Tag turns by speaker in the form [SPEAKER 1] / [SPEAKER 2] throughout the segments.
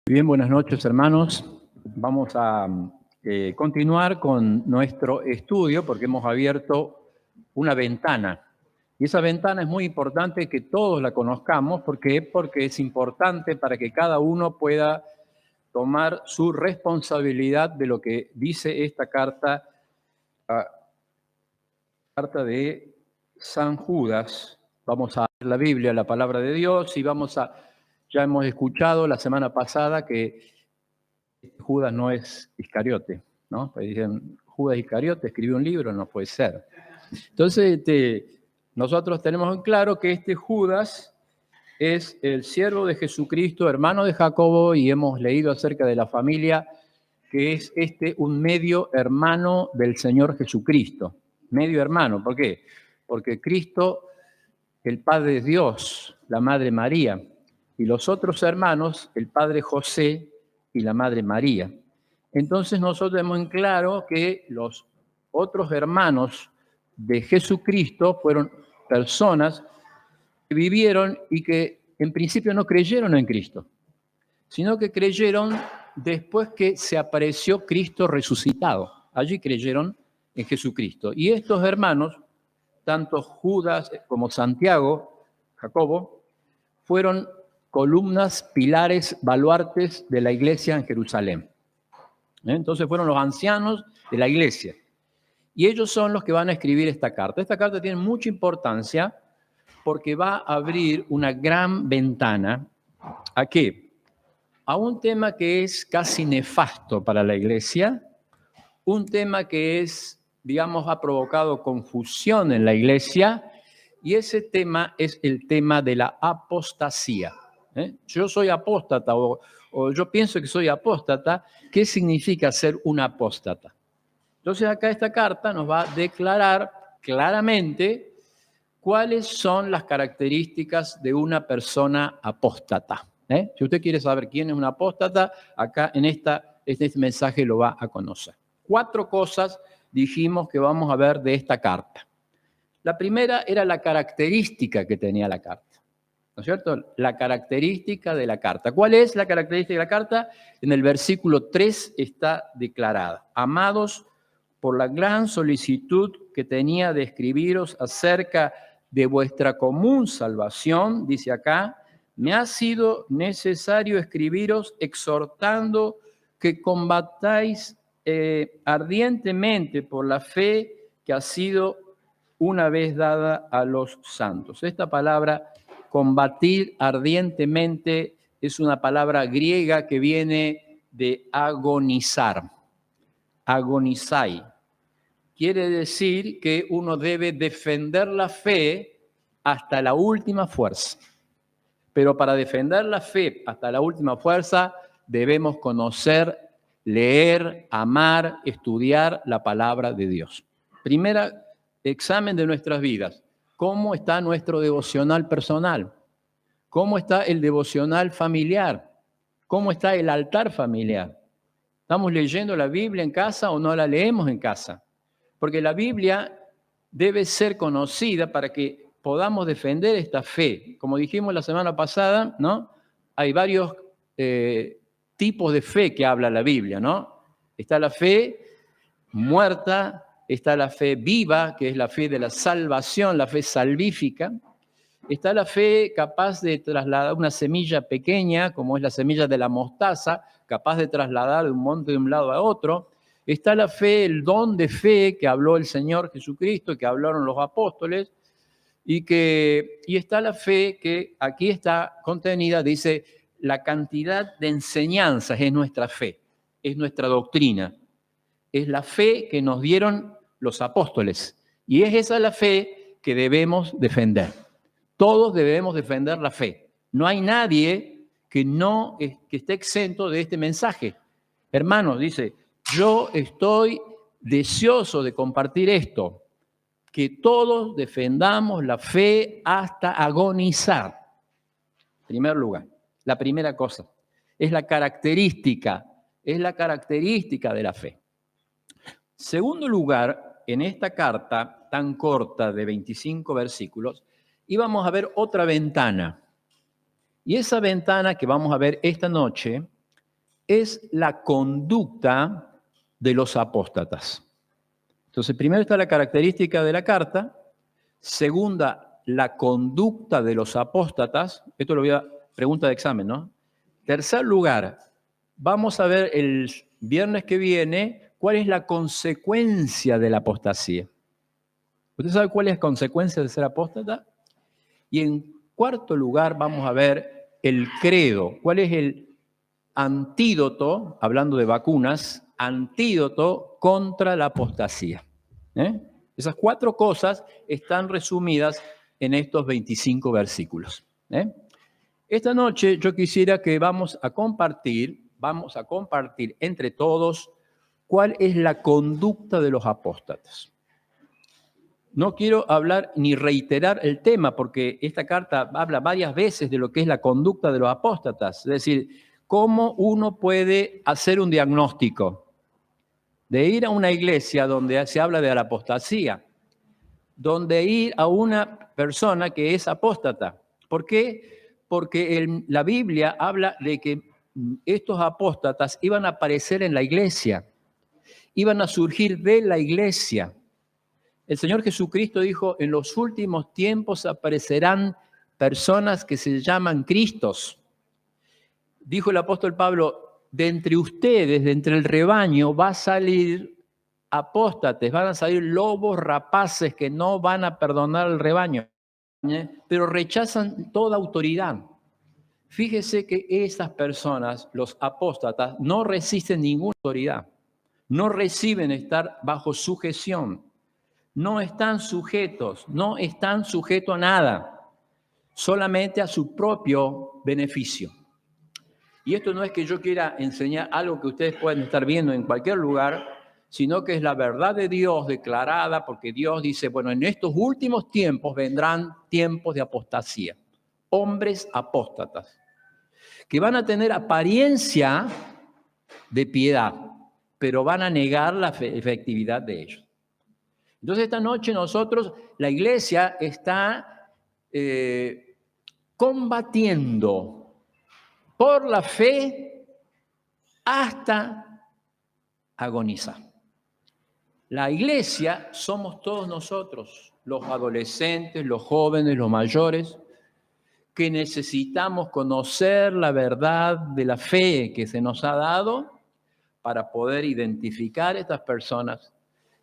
[SPEAKER 1] Bien, buenas noches, hermanos. Vamos a continuar con nuestro estudio porque hemos abierto una ventana. Y esa ventana es muy importante que todos la conozcamos. ¿Por qué? Porque es importante para que cada uno pueda tomar su responsabilidad de lo que dice esta carta, la carta de San Judas. Vamos a leer la Biblia, la palabra de Dios, y ya hemos escuchado la semana pasada que Judas no es Iscariote, ¿no? Pues dicen, Judas Iscariote escribió un libro, no puede ser. Entonces, nosotros tenemos en claro que este Judas es el siervo de Jesucristo, hermano de Jacobo, y hemos leído acerca de la familia, que es un medio hermano del Señor Jesucristo. Medio hermano, ¿por qué? Porque Cristo, el Padre es Dios, la Madre María, y los otros hermanos, el Padre José y la Madre María. Entonces nosotros tenemos en claro que los otros hermanos de Jesucristo fueron personas que vivieron y que en principio no creyeron en Cristo, sino que creyeron después que se apareció Cristo resucitado. Allí creyeron en Jesucristo. Y estos hermanos, tanto Judas como Santiago, Jacobo, fueron columnas, pilares, baluartes de la iglesia en Jerusalén. Entonces fueron los ancianos de la iglesia. Y ellos son los que van a escribir esta carta. Esta carta tiene mucha importancia porque va a abrir una gran ventana. ¿A qué? A un tema que es casi nefasto para la iglesia, un tema que es, digamos, ha provocado confusión en la iglesia, y ese tema es el tema de la apostasía. Yo soy apóstata o yo pienso que soy apóstata. ¿Qué significa ser un apóstata? Entonces acá esta carta nos va a declarar claramente cuáles son las características de una persona apóstata. Si usted quiere saber quién es un apóstata, acá en este mensaje lo va a conocer. 4 cosas dijimos que vamos a ver de esta carta. La primera era la característica que tenía la carta, ¿no es cierto? La característica de la carta. ¿Cuál es la característica de la carta? En el versículo 3 está declarada: amados, por la gran solicitud que tenía de escribiros acerca de vuestra común salvación, dice acá, me ha sido necesario escribiros exhortando que combatáis ardientemente por la fe que ha sido una vez dada a los santos. Esta palabra, combatir ardientemente, es una palabra griega que viene de agonizar. Agonizai. Quiere decir que uno debe defender la fe hasta la última fuerza. Pero para defender la fe hasta la última fuerza debemos conocer, leer, amar, estudiar la palabra de Dios. Primer examen de nuestras vidas. ¿Cómo está nuestro devocional personal? ¿Cómo está el devocional familiar? ¿Cómo está el altar familiar? ¿Estamos leyendo la Biblia en casa o no la leemos en casa? Porque la Biblia debe ser conocida para que podamos defender esta fe. Como dijimos la semana pasada, ¿no? Hay varios tipos de fe que habla la Biblia, ¿no? Está la fe muerta, está la fe viva, que es la fe de la salvación, la fe salvífica. Está la fe capaz de trasladar una semilla pequeña, como es la semilla de la mostaza, capaz de trasladar de un monte de un lado a otro. Está la fe, el don de fe que habló el Señor Jesucristo, que hablaron los apóstoles, y está la fe que aquí está contenida, dice, la cantidad de enseñanzas es nuestra fe, es nuestra doctrina, es la fe que nos dieron los apóstoles, y es esa la fe que debemos defender. Todos debemos defender la fe. No hay nadie que esté exento de este mensaje. Hermanos, dice, yo estoy deseoso de compartir esto, que todos defendamos la fe hasta agonizar. En primer lugar, la primera cosa, es la característica de la fe. Segundo lugar, en esta carta tan corta de 25 versículos, íbamos a ver otra ventana. Y esa ventana que vamos a ver esta noche es la conducta de los apóstatas. Entonces, primero está la característica de la carta. Segunda, la conducta de los apóstatas. Esto lo voy a pregunta de examen, ¿no? Tercer lugar, vamos a ver el viernes que viene cuál es la consecuencia de la apostasía. ¿Usted sabe cuál es la consecuencia de ser apóstata? Y en cuarto lugar, vamos a ver el credo. ¿Cuál es el antídoto, hablando de vacunas, antídoto contra la apostasía? Esas 4 cosas están resumidas en estos 25 versículos. Esta noche yo quisiera que vamos a compartir entre todos cuál es la conducta de los apóstatas. No quiero hablar ni reiterar el tema, porque esta carta habla varias veces de lo que es la conducta de los apóstatas, es decir, cómo uno puede hacer un diagnóstico de ir a una iglesia donde se habla de la apostasía, donde ir a una persona que es apóstata. ¿Por qué? Porque la Biblia habla de que estos apóstatas iban a aparecer en la iglesia, iban a surgir de la iglesia. El Señor Jesucristo dijo, en los últimos tiempos aparecerán personas que se llaman Cristos. Dijo el apóstol Pablo, de entre ustedes, de entre el rebaño, va a salir apóstates, van a salir lobos rapaces que no van a perdonar al rebaño, pero rechazan toda autoridad. Fíjese que esas personas, los apóstatas, no resisten ninguna autoridad, no reciben estar bajo sujeción. No están sujetos a nada, solamente a su propio beneficio. Y esto no es que yo quiera enseñar algo que ustedes pueden estar viendo en cualquier lugar, sino que es la verdad de Dios declarada, porque Dios dice, bueno, en estos últimos tiempos vendrán tiempos de apostasía, hombres apóstatas, que van a tener apariencia de piedad, pero van a negar la efectividad de ellos. Entonces esta noche nosotros, la iglesia está combatiendo por la fe hasta agonizar. La iglesia somos todos nosotros, los adolescentes, los jóvenes, los mayores, que necesitamos conocer la verdad de la fe que se nos ha dado para poder identificar a estas personas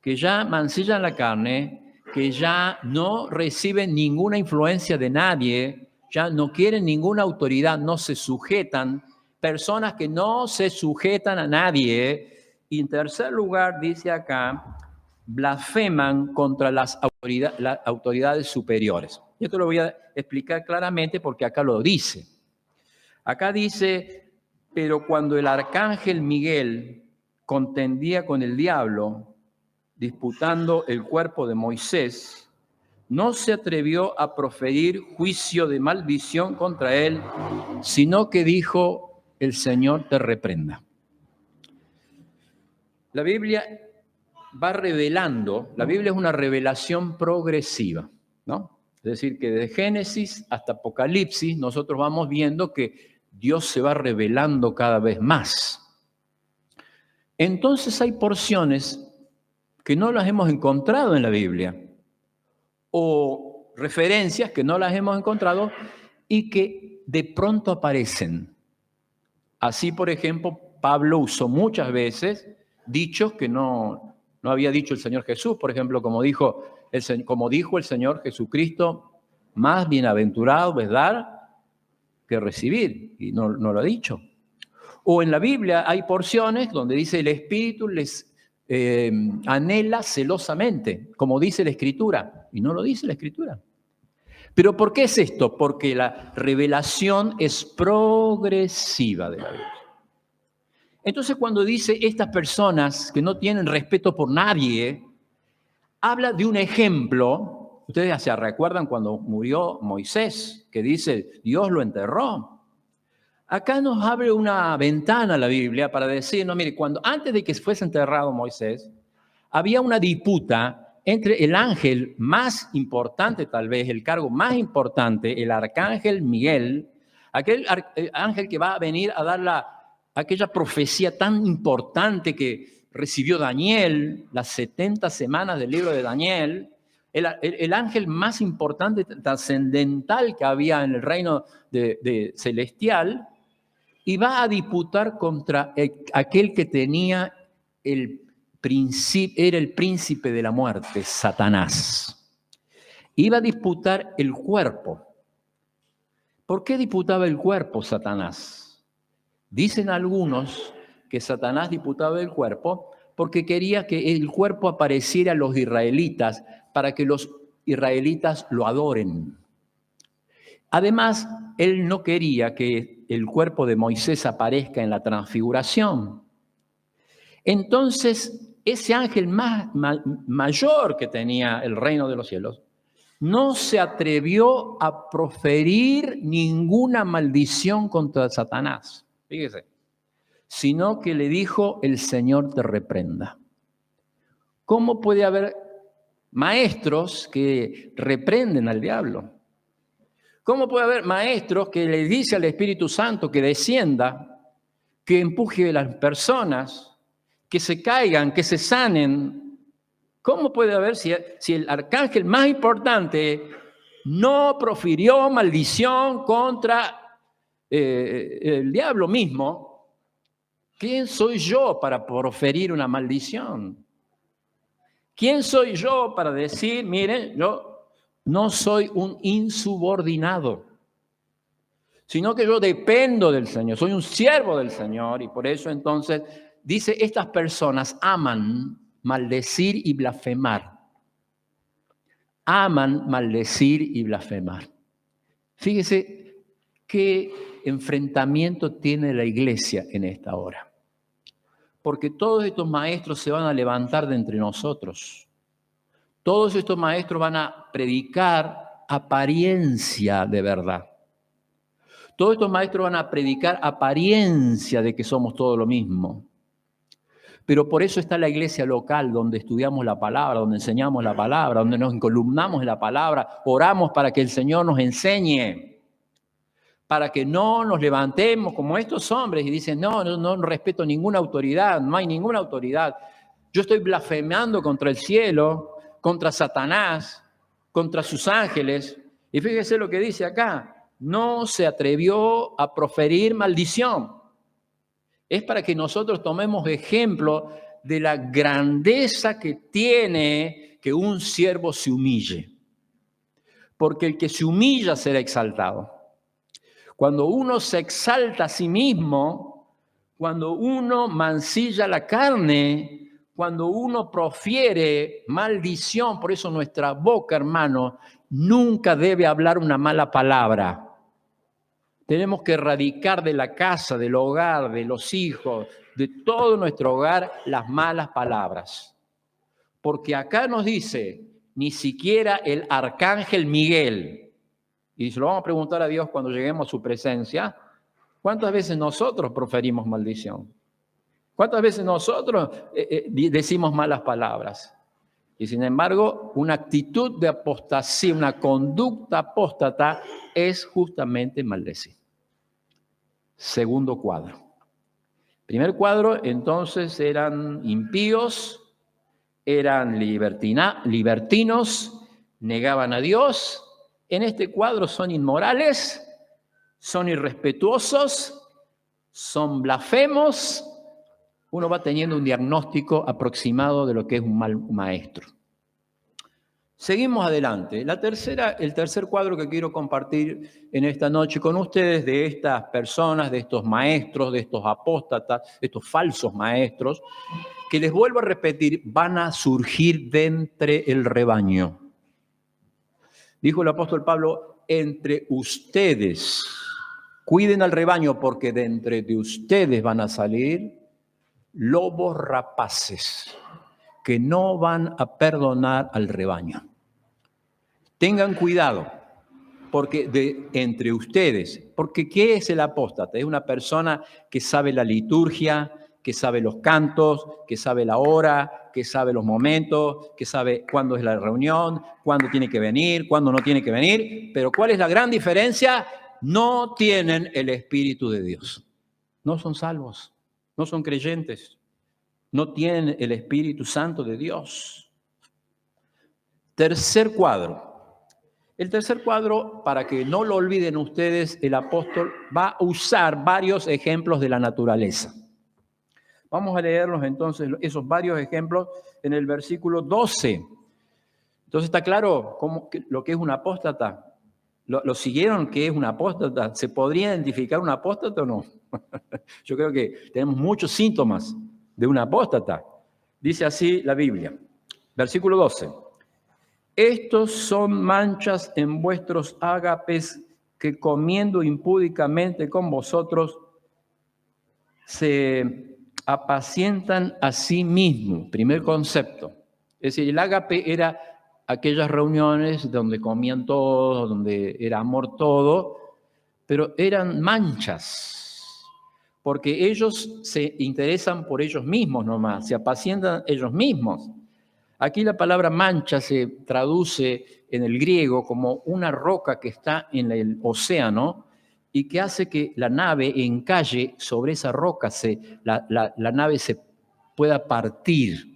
[SPEAKER 1] que ya mancillan la carne, que ya no reciben ninguna influencia de nadie, ya no quieren ninguna autoridad, no se sujetan, personas que no se sujetan a nadie. Y en tercer lugar, dice acá, blasfeman contra las autoridades superiores. Y esto lo voy a explicar claramente porque acá lo dice. Acá dice, pero cuando el arcángel Miguel contendía con el diablo, disputando el cuerpo de Moisés, no se atrevió a proferir juicio de maldición contra él, sino que dijo, el Señor te reprenda. La Biblia va revelando, la Biblia es una revelación progresiva, ¿no? Es decir, que de Génesis hasta Apocalipsis nosotros vamos viendo que Dios se va revelando cada vez más. Entonces hay porciones que no las hemos encontrado en la Biblia, o referencias que no las hemos encontrado y que de pronto aparecen. Así, por ejemplo, Pablo usó muchas veces dichos que no había dicho el Señor Jesús, por ejemplo, como dijo el Señor Jesucristo, más bienaventurado es dar que recibir, y no lo ha dicho. O en la Biblia hay porciones donde dice el Espíritu les anhela celosamente, como dice la Escritura, y no lo dice la Escritura. ¿Pero por qué es esto? Porque la revelación es progresiva de la Biblia. Entonces, cuando dice estas personas que no tienen respeto por nadie, habla de un ejemplo. Ustedes se recuerdan cuando murió Moisés, que dice, Dios lo enterró. Acá nos abre una ventana la Biblia para decir, no, mire, antes de que fuese enterrado Moisés, había una disputa entre el ángel más importante, tal vez, el cargo más importante, el arcángel Miguel, aquel ángel que va a venir a dar aquella profecía tan importante que recibió Daniel, las 70 semanas del libro de Daniel, el ángel más importante, trascendental que había en el reino celestial, y va a disputar contra aquel que tenía era el príncipe de la muerte, Satanás. Iba a disputar el cuerpo. ¿Por qué disputaba el cuerpo Satanás? Dicen algunos que Satanás disputaba el cuerpo porque quería que el cuerpo apareciera a los israelitas para que los israelitas lo adoren. Además, él no quería que el cuerpo de Moisés aparezca en la transfiguración. Entonces, ese ángel mayor que tenía el reino de los cielos no se atrevió a proferir ninguna maldición contra Satanás. Fíjese. Sino que le dijo: el Señor te reprenda. ¿Cómo puede haber maestros que reprenden al diablo? ¿Cómo puede haber maestros que le dice al Espíritu Santo que descienda, que empuje a las personas, que se caigan, que se sanen? ¿Cómo puede haber si el arcángel más importante no profirió maldición contra el diablo mismo? ¿Quién soy yo para proferir una maldición? ¿Quién soy yo para decir, miren, yo no soy un insubordinado, sino que yo dependo del Señor, soy un siervo del Señor? Y por eso entonces dice, estas personas aman maldecir y blasfemar. Aman maldecir y blasfemar. Fíjese qué enfrentamiento tiene la iglesia en esta hora. Porque todos estos maestros se van a levantar de entre nosotros. Todos estos maestros van a predicar apariencia de verdad. Todos estos maestros van a predicar apariencia de que somos todo lo mismo. Pero por eso está la iglesia local, donde estudiamos la palabra, donde enseñamos la palabra, donde nos encolumnamos en la palabra, oramos para que el Señor nos enseñe, para que no nos levantemos como estos hombres y dicen, no respeto ninguna autoridad, no hay ninguna autoridad. Yo estoy blasfemando contra el cielo, contra Satanás, contra sus ángeles. Y fíjese lo que dice acá, no se atrevió a proferir maldición. Es para que nosotros tomemos ejemplo de la grandeza que tiene que un siervo se humille. Porque el que se humilla será exaltado. Cuando uno se exalta a sí mismo, cuando uno mancilla la carne, cuando uno profiere maldición, por eso nuestra boca, hermano, nunca debe hablar una mala palabra. Tenemos que erradicar de la casa, del hogar, de los hijos, de todo nuestro hogar, las malas palabras. Porque acá nos dice, ni siquiera el arcángel Miguel, y se lo vamos a preguntar a Dios cuando lleguemos a su presencia, ¿cuántas veces nosotros proferimos maldición? ¿Cuántas veces nosotros decimos malas palabras? Y sin embargo, una actitud de apostasía, una conducta apóstata es justamente maldecir. Segundo cuadro. Primer cuadro, entonces, eran impíos, eran libertinos, negaban a Dios. En este cuadro son inmorales, son irrespetuosos, son blasfemos. Uno va teniendo un diagnóstico aproximado de lo que es un mal maestro. Seguimos adelante. El tercer cuadro que quiero compartir en esta noche con ustedes de estas personas, de estos maestros, de estos apóstatas, de estos falsos maestros, que les vuelvo a repetir, van a surgir de entre el rebaño. Dijo el apóstol Pablo, entre ustedes, cuiden al rebaño porque de entre de ustedes van a salir lobos rapaces que no van a perdonar al rebaño. Tengan cuidado, porque entre ustedes, porque ¿qué es el apóstata? Es una persona que sabe la liturgia, que sabe los cantos, que sabe la hora, que sabe los momentos, que sabe cuándo es la reunión, cuándo tiene que venir, cuándo no tiene que venir. Pero ¿cuál es la gran diferencia? No tienen el Espíritu de Dios. no son salvos, no son creyentes, no tienen el Espíritu Santo de Dios. Tercer cuadro. El tercer cuadro, para que no lo olviden ustedes, el apóstol va a usar varios ejemplos de la naturaleza. Vamos a leerlos entonces, esos varios ejemplos en el versículo 12. Entonces está claro lo que es un apóstata. ¿Lo siguieron qué es un apóstata? ¿Se podría identificar un apóstata o no? Yo creo que tenemos muchos síntomas de un apóstata. Dice así la Biblia. Versículo 12. Estos son manchas en vuestros ágapes que comiendo impúdicamente con vosotros se apacientan a sí mismos. Primer concepto. Es decir, el ágape era aquellas reuniones donde comían todos, donde era amor todo, pero eran manchas, porque ellos se interesan por ellos mismos nomás, se apacientan ellos mismos. Aquí la palabra mancha se traduce en el griego como una roca que está en el océano y que hace que la nave encalle sobre esa roca, la nave se pueda partir.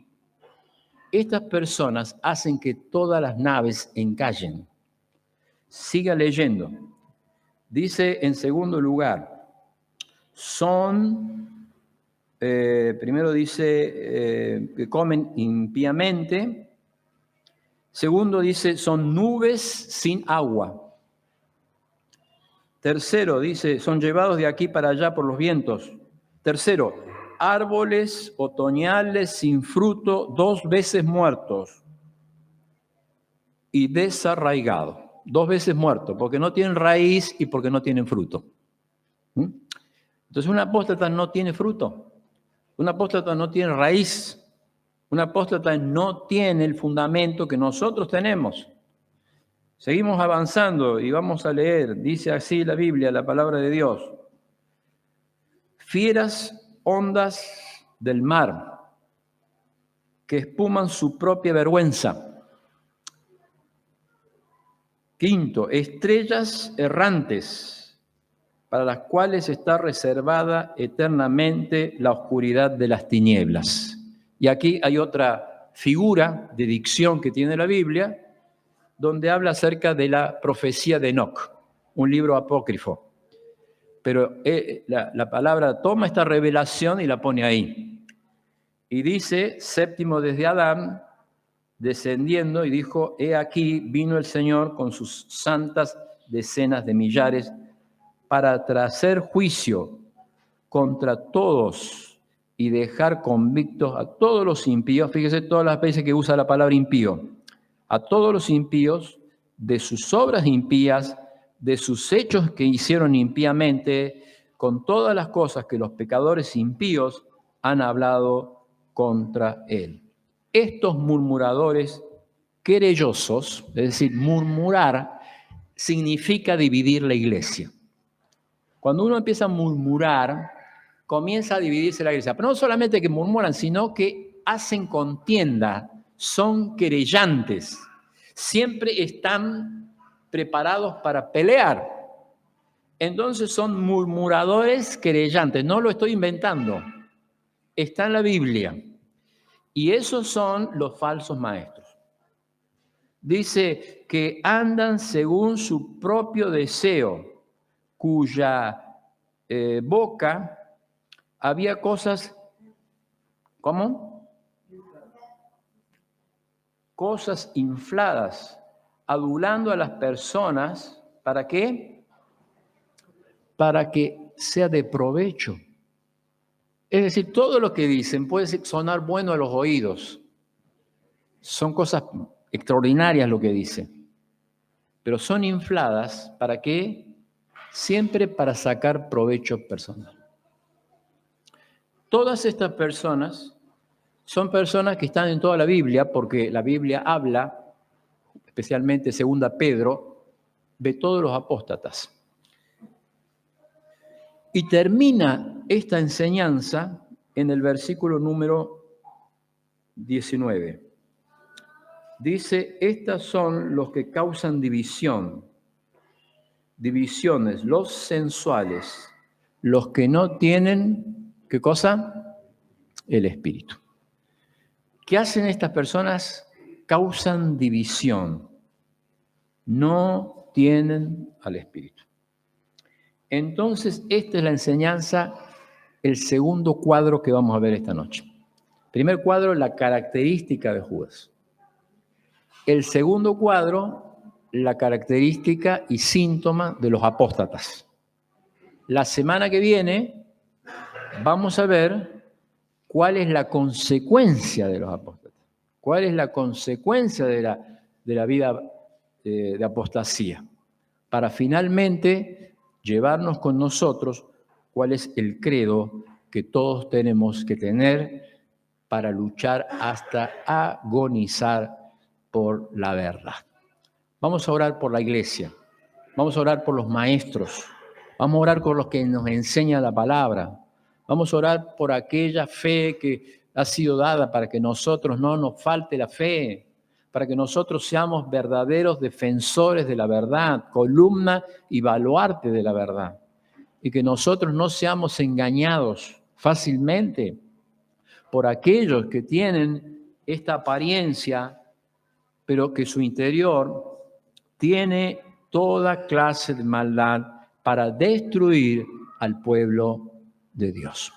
[SPEAKER 1] Estas personas hacen que todas las naves encallen. Siga leyendo. Dice en segundo lugar, primero dice que comen impíamente. Segundo dice, son nubes sin agua. Tercero dice, son llevados de aquí para allá por los vientos. Tercero, árboles otoñales sin fruto, 2 veces muertos y desarraigados. 2 veces muertos, porque no tienen raíz y porque no tienen fruto. Entonces un apóstata no tiene fruto. Un apóstata no tiene raíz. Un apóstata no tiene el fundamento que nosotros tenemos. Seguimos avanzando y vamos a leer, dice así la Biblia, la palabra de Dios. Fieras ondas del mar que espuman su propia vergüenza. Quinto, estrellas errantes para las cuales está reservada eternamente la oscuridad de las tinieblas. Y aquí hay otra figura de dicción que tiene la Biblia, donde habla acerca de la profecía de Enoc, un libro apócrifo. Pero la palabra toma esta revelación y la pone ahí. Y dice, séptimo desde Adán, descendiendo, y dijo, he aquí vino el Señor con sus santas decenas de millares para traer juicio contra todos y dejar convictos a todos los impíos. Fíjese todas las veces que usa la palabra impío. A todos los impíos, de sus obras impías, de sus hechos que hicieron impíamente, con todas las cosas que los pecadores impíos han hablado contra él. Estos murmuradores querellosos, es decir, murmurar significa dividir la iglesia. Cuando uno empieza a murmurar, comienza a dividirse la iglesia. Pero no solamente que murmuran, sino que hacen contienda, son querellantes, siempre están preparados para pelear. Entonces son murmuradores querellantes, no lo estoy inventando, está en la Biblia. Y esos son los falsos maestros. Dice que andan según su propio deseo, cuya boca había cosas, ¿cómo? Cosas infladas, adulando a las personas, ¿para qué? Para que sea de provecho. Es decir, todo lo que dicen puede sonar bueno a los oídos. Son cosas extraordinarias lo que dicen. Pero son infladas, ¿para qué? Siempre para sacar provecho personal. Todas estas personas son personas que están en toda la Biblia, porque la Biblia habla, especialmente 2 Pedro, de todos los apóstatas. Y termina esta enseñanza en el versículo número 19. Dice, estas son los que causan divisiones, los sensuales, los que no tienen, ¿qué cosa? El Espíritu. ¿Qué hacen estas personas? Causan división. No tienen al Espíritu. Entonces, esta es la enseñanza, el segundo cuadro que vamos a ver esta noche. Primer cuadro, la característica de Judas. El segundo cuadro, la característica y síntoma de los apóstatas. La semana que viene vamos a ver cuál es la consecuencia de los apóstatas. ¿Cuál es la consecuencia de la vida de apostasía? Para finalmente llevarnos con nosotros cuál es el credo que todos tenemos que tener para luchar hasta agonizar por la verdad. Vamos a orar por la iglesia, vamos a orar por los maestros, vamos a orar por los que nos enseñan la palabra, vamos a orar por aquella fe que ha sido dada para que nosotros no nos falte la fe, para que nosotros seamos verdaderos defensores de la verdad, columna y baluarte de la verdad, y que nosotros no seamos engañados fácilmente por aquellos que tienen esta apariencia, pero que su interior tiene toda clase de maldad para destruir al pueblo de Dios.